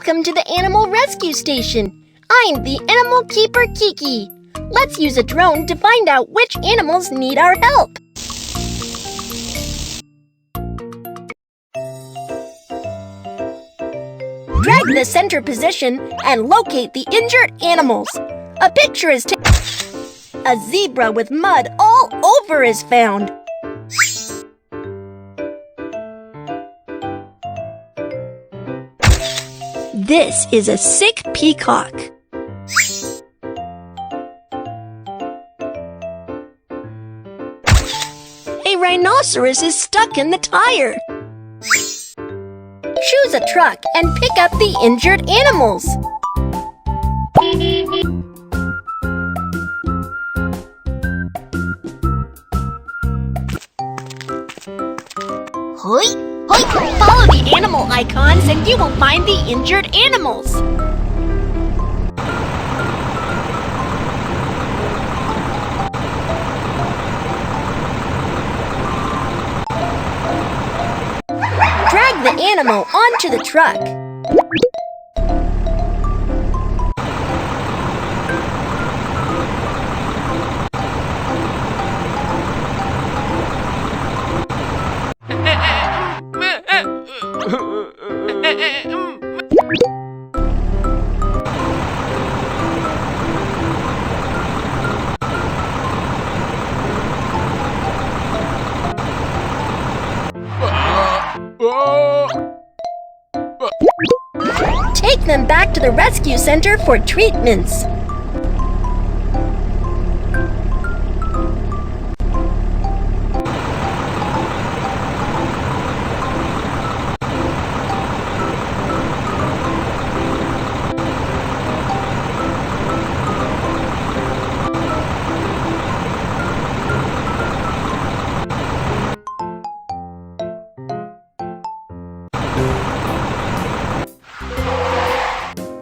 Welcome to the Animal Rescue Station. I'm the Animal Keeper Kiki. Let's use a drone to find out which animals need our help. Drag the center position and locate the injured animals. A picture is taken. A zebra with mud all over is found. This is a sick peacock. A rhinoceros is stuck in the tire. Choose a truck and pick up the injured animals. Hoi! Hoi! Follow the animal icons and you will find the injured animals. Drag the animal onto the truck. Take them back to the rescue center for treatments.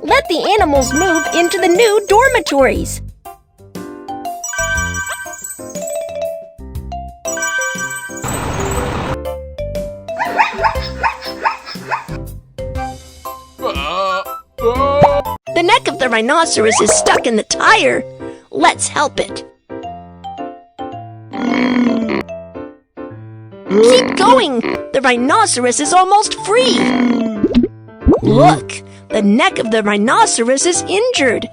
Let the animals move into the new dormitories. The neck of the rhinoceros is stuck in the tire. Let's help it. Keep going! The rhinoceros is almost free. Look! The neck of the rhinoceros is injured.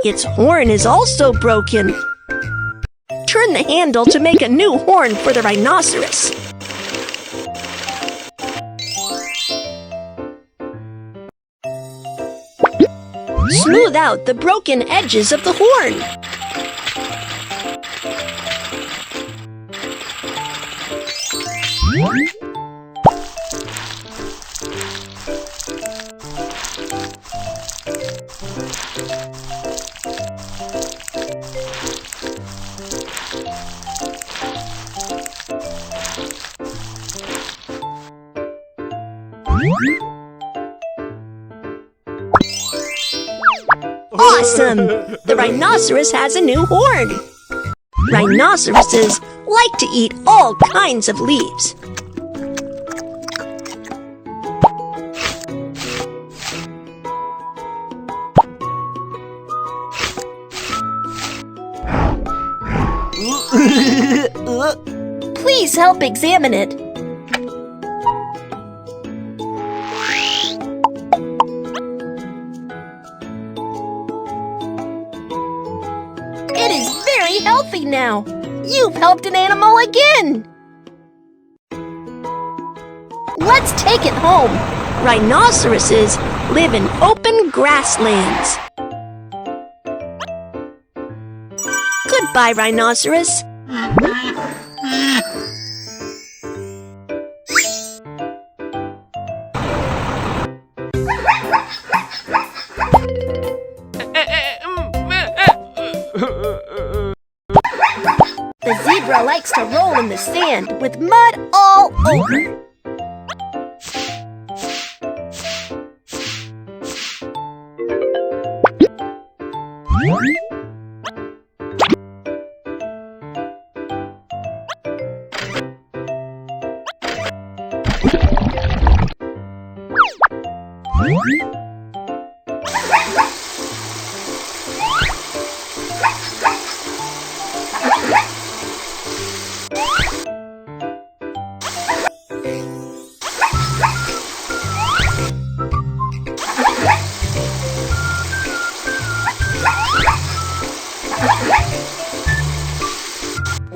Its horn is also broken. Turn the handle to make a new horn for the rhinoceros. Smooth out the broken edges of the horn. Awesome! The rhinoceros has a new horn. Rhinoceroses like to eat all kinds of leaves. Please help examine it. It is very healthy now. You've helped an animal again. Let's take it home. Rhinoceroses live in open grasslands. Goodbye, rhinoceros. The zebra likes to roll in the sand with mud all over.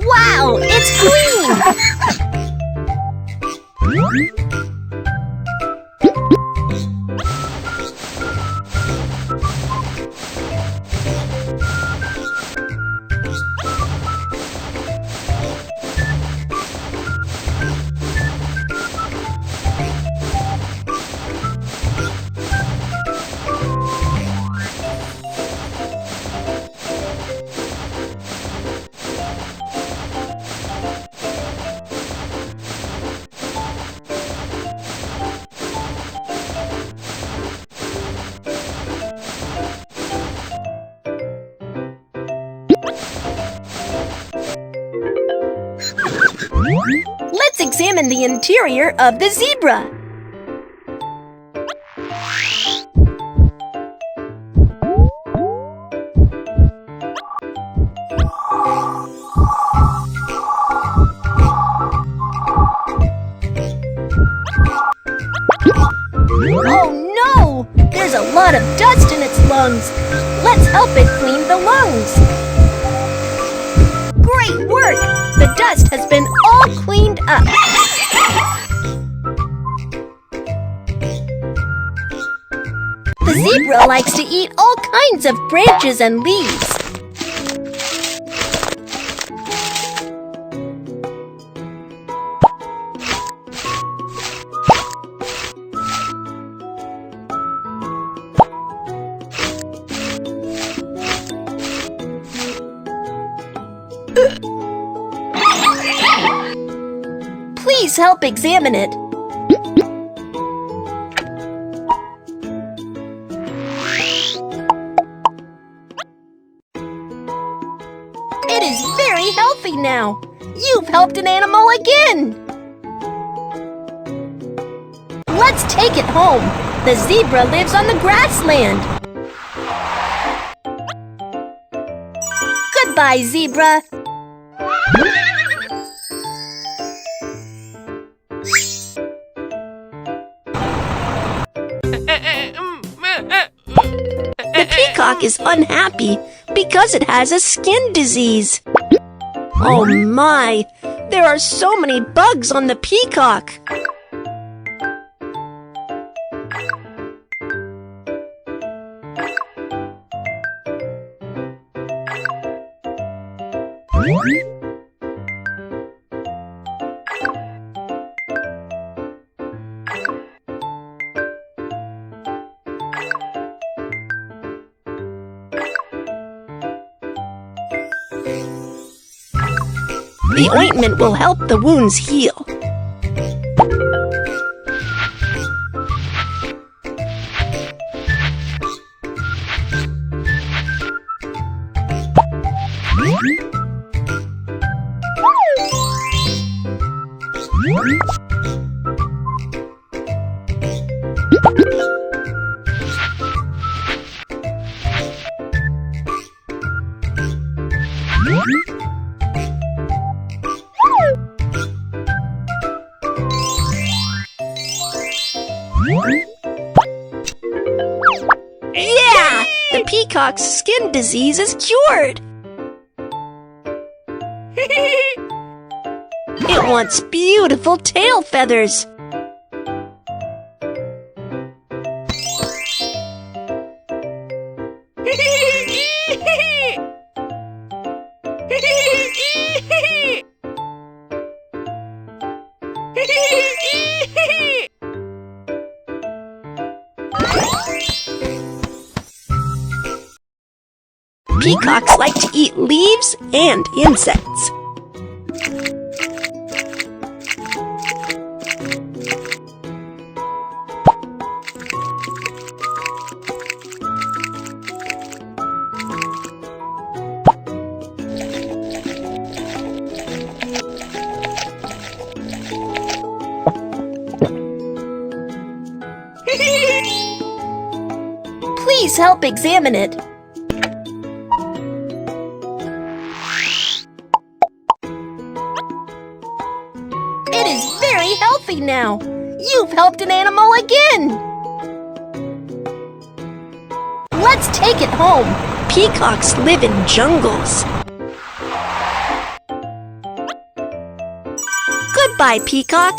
Wow, it's green! Let's examine the interior of the zebra. Oh no! There's a lot of dust in its lungs. Let's help it clean the lungs. Great work! The dust has been all cleaned up. The zebra likes to eat all kinds of branches and leaves. Please help examine it. It is very healthy now. You've helped an animal again. Let's take it home. The zebra lives on the grassland. Goodbye, zebra. The peacock is unhappy because it has a skin disease. Oh my! There are so many bugs on the peacock. The ointment will help the wounds heal. Yeah! The peacock's skin disease is cured! It wants beautiful tail feathers! Peacocks like to eat leaves and insects. Please help examine it. It is very healthy now. You've helped an animal again. Let's take it home. Peacocks live in jungles. Goodbye, peacock.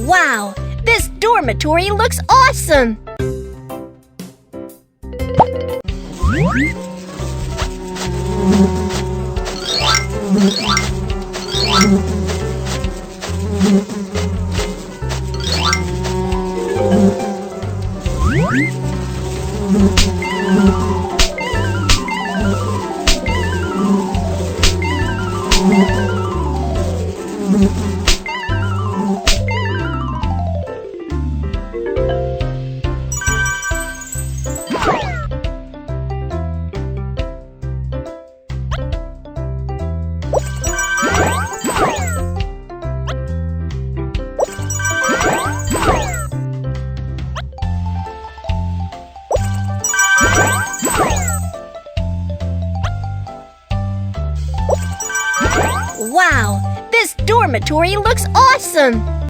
Wow, this dormitory looks awesome! Wow, this dormitory looks awesome!